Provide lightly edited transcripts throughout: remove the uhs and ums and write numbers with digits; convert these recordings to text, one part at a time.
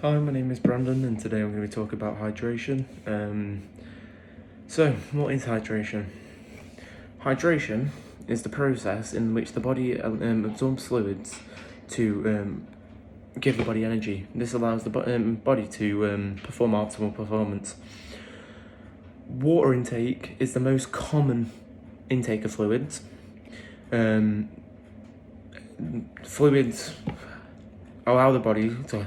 Hi, my name is Brandon, and today I'm going to be talking about hydration. So, what is hydration? Hydration is the process in which the body absorbs fluids to give the body energy. This allows the body to perform optimal performance. Water intake is the most common intake of fluids. Fluids allow the body to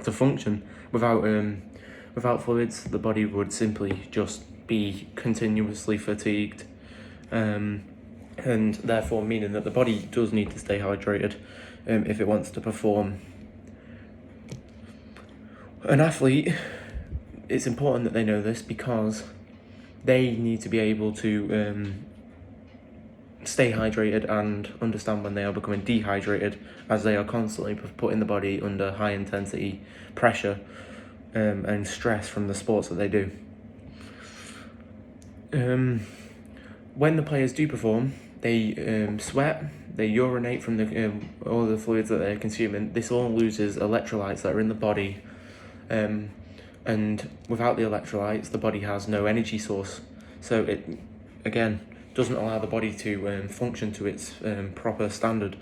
to function. Without fluids, the body would simply just be continuously fatigued, and therefore meaning that the body does need to stay hydrated if it wants to perform. An athlete, it's important that they know this because they need to be able to stay hydrated and understand when they are becoming dehydrated, as they are constantly putting the body under high intensity pressure and stress from the sports that they do. When the players do perform, they sweat, they urinate from all the fluids that they're consuming. This all loses electrolytes that are in the body, and without the electrolytes, the body has no energy source. So it, again, doesn't allow the body to function to its proper standard.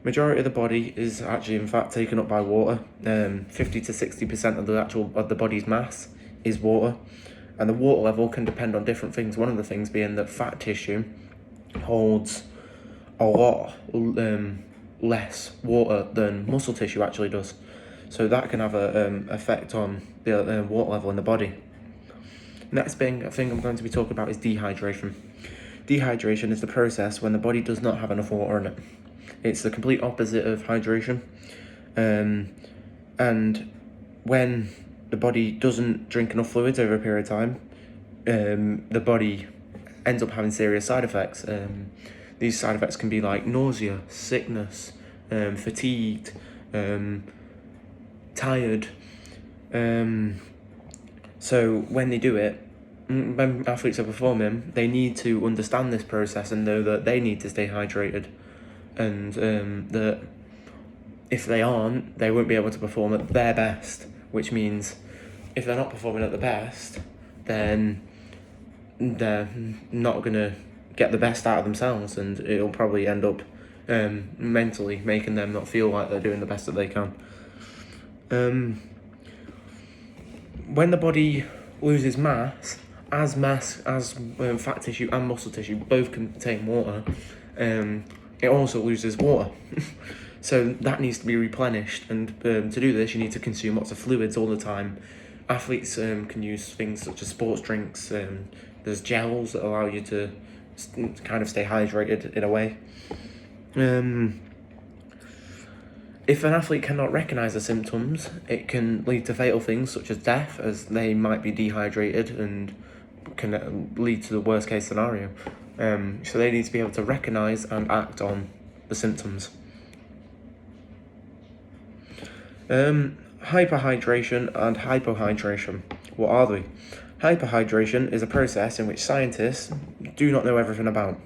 Majority of the body is actually, in fact, taken up by water. 50 to 60% of the body's mass is water, and the water level can depend on different things. One of the things being that fat tissue holds a lot less water than muscle tissue actually does. So that can have an effect on the water level in the body. Next thing I'm going to be talking about is dehydration. Dehydration is the process when the body does not have enough water in it. It's the complete opposite of hydration. And when the body doesn't drink enough fluids over a period of time, the body ends up having serious side effects. These side effects can be like nausea, sickness, fatigued, tired. So when they do it, when athletes are performing, they need to understand this process and know that they need to stay hydrated, and that if they aren't, they won't be able to perform at their best, which means if they're not performing at the best, then they're not going to get the best out of themselves, and it'll probably end up mentally making them not feel like they're doing the best that they can. When the body loses mass, as fat tissue and muscle tissue both contain water, it also loses water. So that needs to be replenished, and to do this, you need to consume lots of fluids all the time. Athletes can use things such as sports drinks. There's gels that allow you to kind of stay hydrated in a way. If an athlete cannot recognise the symptoms, it can lead to fatal things such as death, as they might be dehydrated and can lead to the worst case scenario. So they need to be able to recognise and act on the symptoms. Hyperhydration and hypohydration. What are they? Hyperhydration is a process in which scientists do not know everything about.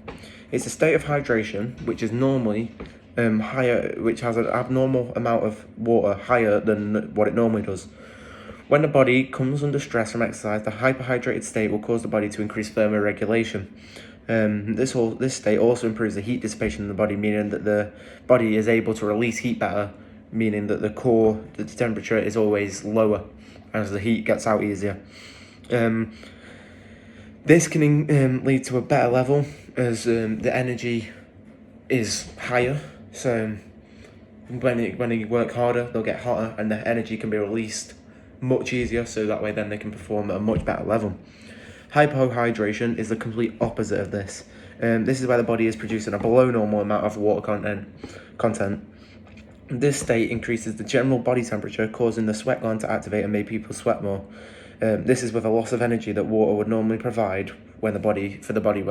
It's a state of hydration which is normally higher, which has an abnormal amount of water higher than what it normally does. When the body comes under stress from exercise, the hyperhydrated state will cause the body to increase thermoregulation. This state also improves the heat dissipation in the body, meaning that the body is able to release heat better, meaning that the temperature is always lower as the heat gets out easier. This can lead to a better level as the energy is higher. So when they work harder, they'll get hotter, and the energy can be released much easier, so that way then they can perform at a much better level. Hypohydration is the complete opposite of this. This is where the body is producing a below normal amount of water content. This state increases the general body temperature, causing the sweat gland to activate and make people sweat more. This is with a loss of energy that water would normally provide when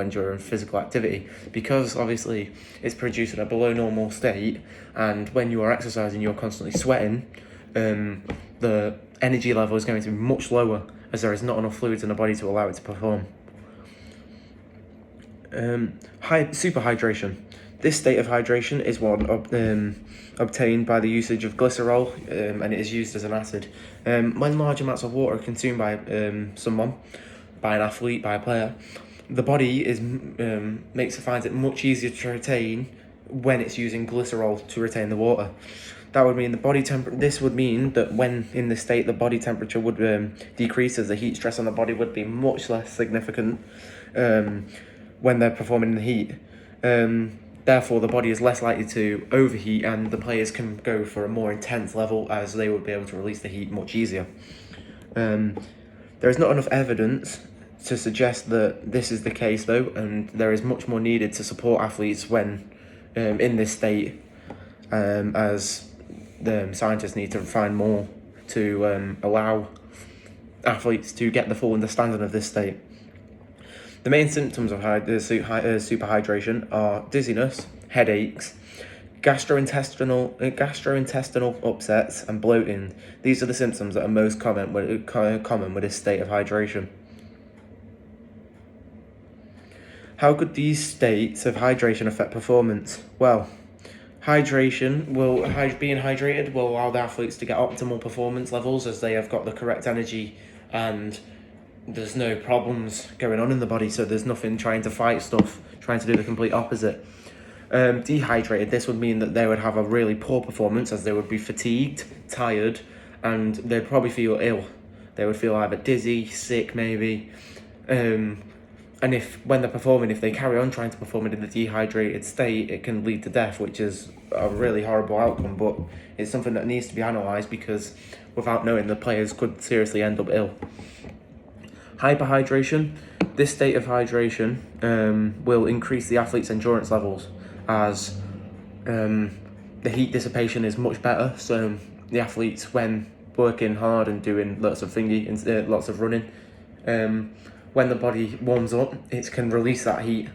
during physical activity, because obviously it's producing a below normal state, and when you are exercising, you're constantly sweating. The energy level is going to be much lower, as there is not enough fluids in the body to allow it to perform. Superhydration. This state of hydration is one obtained by the usage of glycerol, and it is used as an acid. When large amounts of water are consumed by someone, by an athlete, by a player, the body finds it much easier to retain when it's using glycerol to retain the water. That would mean This would mean that when in this state, the body temperature would decrease, as the heat stress on the body would be much less significant when they're performing in the heat. Therefore, the body is less likely to overheat, and the players can go for a more intense level, as they would be able to release the heat much easier. There is not enough evidence to suggest that this is the case, though, and there is much more needed to support athletes when in this state, as the scientists need to find more to allow athletes to get the full understanding of this state. The main symptoms of superhydration are dizziness, headaches, gastrointestinal upsets, and bloating. These are the symptoms that are most common with this state of hydration. How could these states of hydration affect performance? Well, being hydrated will allow the athletes to get optimal performance levels, as they have got the correct energy and there's no problems going on in the body, so there's nothing trying to fight stuff, trying to do the complete opposite. Dehydrated, this would mean that they would have a really poor performance, as they would be fatigued, tired, and they'd probably feel ill. They would feel either dizzy, sick maybe, and when they're performing, if they carry on trying to perform it in the dehydrated state, it can lead to death, which is a really horrible outcome, but it's something that needs to be analysed, because without knowing, the players could seriously end up ill. Hyperhydration. This state of hydration will increase the athlete's endurance levels, as the heat dissipation is much better, so the athletes, when working hard and doing lots of running, when the body warms up, it can release that heat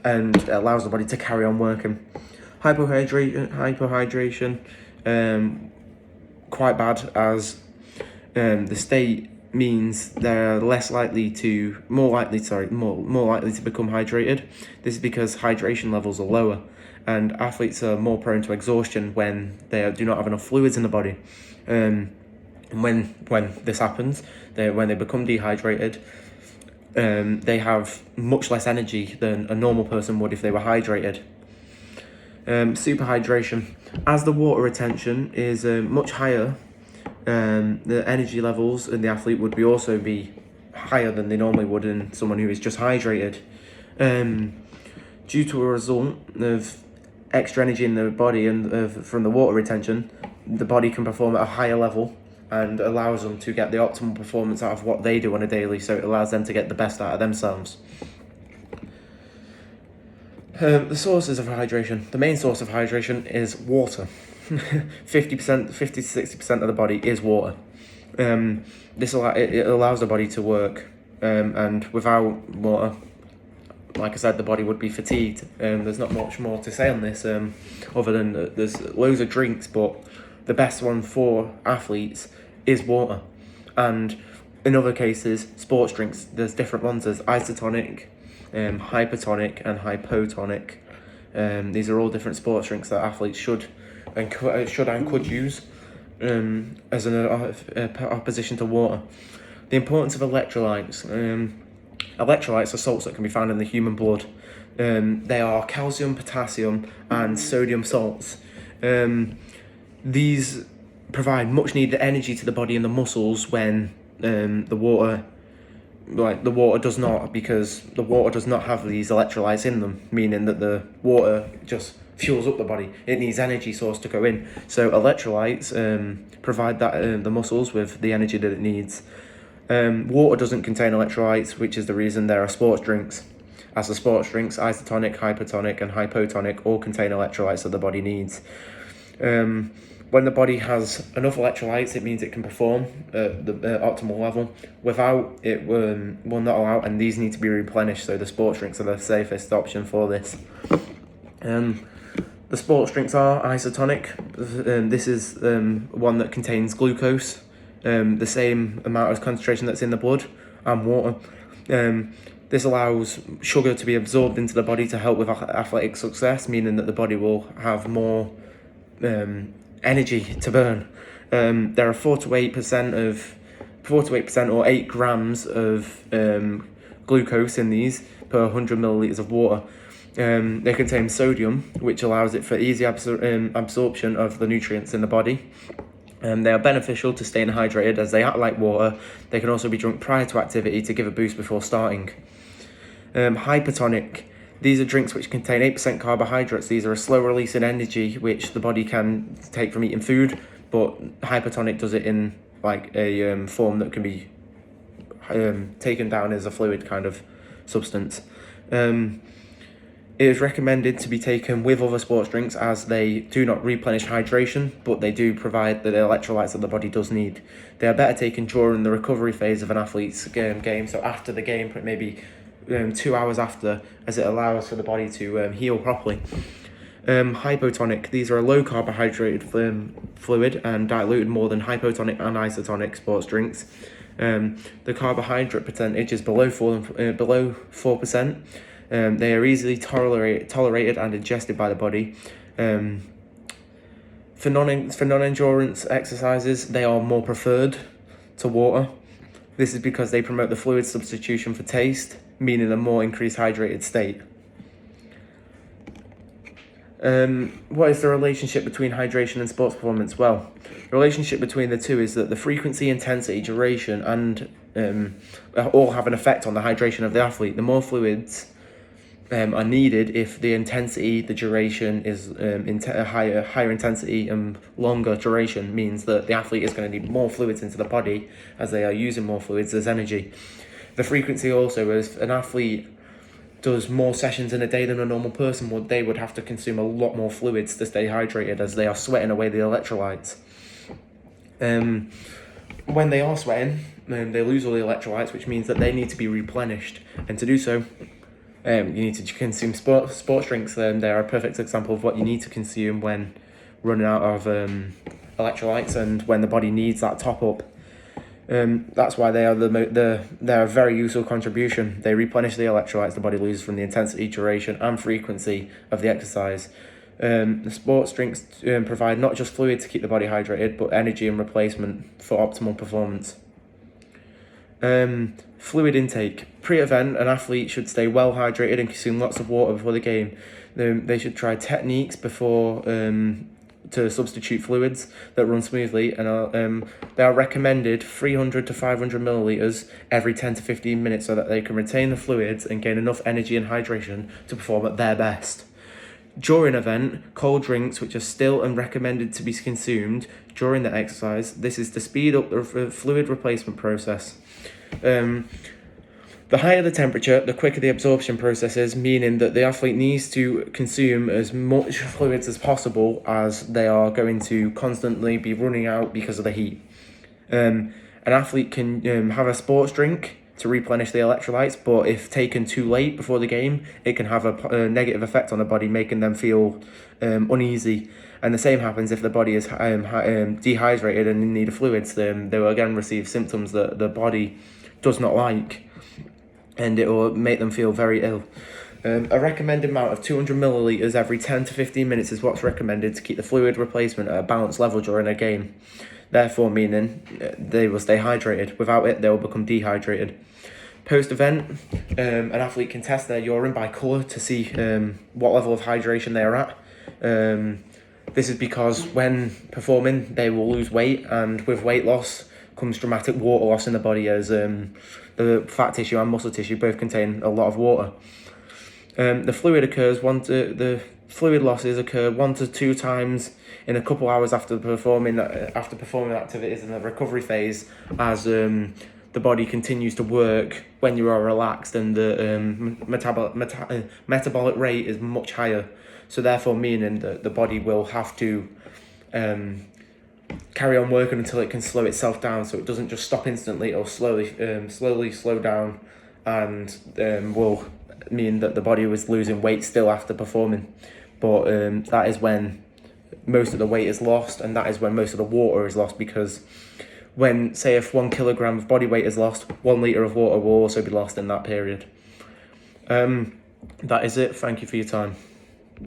and it allows the body to carry on working. Hypohydration, quite bad, as the state means they're more likely to become hydrated. This is because hydration levels are lower, and athletes are more prone to exhaustion when they do not have enough fluids in the body. And when this happens, when they become dehydrated, they have much less energy than a normal person would if they were hydrated. Superhydration. As the water retention is much higher, the energy levels in the athlete would also be higher than they normally would in someone who is just hydrated. Due to a result of extra energy in the body and from the water retention, the body can perform at a higher level, and allows them to get the optimal performance out of what they do on a daily, so it allows them to get the best out of themselves. The sources of hydration. The main source of hydration is water. 50 to 60% of the body is water. It allows the body to work, and without water, like I said, the body would be fatigued. There's not much more to say on this, other than there's loads of drinks, but the best one for athletes is water. And in other cases, sports drinks, there's different ones. There's isotonic, hypertonic, and hypotonic. These are all different sports drinks that athletes should and could use as an opposition to water. The importance of electrolytes. Electrolytes are salts that can be found in the human blood. They are calcium, potassium, and sodium salts. These provide much needed energy to the body and the muscles when the water does not, because the water does not have these electrolytes in them, meaning that the water just fuels up the body. It needs energy source to go in. So electrolytes provide that the muscles with the energy that it needs. Water doesn't contain electrolytes, which is the reason there are sports drinks. As the sports drinks, isotonic, hypertonic, and hypotonic all contain electrolytes that the body needs. When the body has enough electrolytes, it means it can perform at the optimal level. Without, it will not allow, and these need to be replenished, so the sports drinks are the safest option for this. The sports drinks are isotonic. This is one that contains glucose, the same amount of concentration that's in the blood, and water. This allows sugar to be absorbed into the body to help with athletic success, meaning that the body will have more energy to burn. There are 4 to 8% or 8 grams of glucose in these per 100 milliliters of water. They contain sodium, which allows it for easy absorption of the nutrients in the body. They are beneficial to staying hydrated as they act like water. They can also be drunk prior to activity to give a boost before starting. Hypertonic. These are drinks which contain 8% carbohydrates. These are a slow release in energy which the body can take from eating food, but hypertonic does it in like a form that can be taken down as a fluid kind of substance. It is recommended to be taken with other sports drinks as they do not replenish hydration, but they do provide the electrolytes that the body does need. They are better taken during the recovery phase of an athlete's game, so after the game, maybe 2 hours after, as it allows for the body to heal properly. Hypotonic. These are a low carbohydrate fluid and diluted more than hypotonic and isotonic sports drinks. The carbohydrate percentage is below 4%. They are easily tolerated and ingested by the body. For non-endurance exercises, they are more preferred to water. This is because they promote the fluid substitution for taste, meaning a more increased hydrated state. What is the relationship between hydration and sports performance? Well, the relationship between the two is that the frequency, intensity, duration, and all have an effect on the hydration of the athlete. The more fluids are needed if the intensity, the duration is higher intensity and longer duration means that the athlete is going to need more fluids into the body as they are using more fluids as energy. The frequency also, as an athlete does more sessions in a day than a normal person would, they would have to consume a lot more fluids to stay hydrated as they are sweating away the electrolytes. When they are sweating, they lose all the electrolytes, which means that they need to be replenished, and to do so, you need to consume sports drinks. They are a perfect example of what you need to consume when running out of electrolytes and when the body needs that top up. That's why they are they're a very useful contribution. They replenish the electrolytes the body loses from the intensity, duration, and frequency of the exercise. The sports drinks provide not just fluid to keep the body hydrated, but energy and replacement for optimal performance. Fluid intake. Pre-event, an athlete should stay well hydrated and consume lots of water before the game. They should try techniques before to substitute fluids that run smoothly, and they are recommended 300 to 500 milliliters every 10 to 15 minutes so that they can retain the fluids and gain enough energy and hydration to perform at their best. During event, cold drinks, which are still and recommended to be consumed during the exercise. This is to speed up the fluid replacement process. The higher the temperature, the quicker the absorption process is, meaning that the athlete needs to consume as much fluids as possible as they are going to constantly be running out because of the heat. An athlete can have a sports drink to replenish the electrolytes, but if taken too late before the game, it can have a negative effect on the body, making them feel uneasy. And the same happens if the body is dehydrated and in need of fluids. They will again receive symptoms that the body does not like, and it will make them feel very ill. A recommended amount of 200 milliliters every 10 to 15 minutes is what's recommended to keep the fluid replacement at a balanced level during a game. Therefore, meaning they will stay hydrated. Without it, they will become dehydrated. Post-event, an athlete can test their urine by colour to see what level of hydration they are at. This is because when performing, they will lose weight, and with weight loss comes dramatic water loss in the body, as the fat tissue and muscle tissue both contain a lot of water. The fluid losses occur 1 to 2 times in a couple hours after performing activities in the recovery phase, as the body continues to work when you are relaxed, and the metabolic rate is much higher. So therefore, meaning that the body will have to carry on working until it can slow itself down, so it doesn't just stop instantly. It'll slowly slow down, and will mean that the body was losing weight still after performing. But that is when most of the weight is lost, and that is when most of the water is lost, because when, say, if 1 kilogram of body weight is lost, 1 litre of water will also be lost in that period. That is it. Thank you for your time.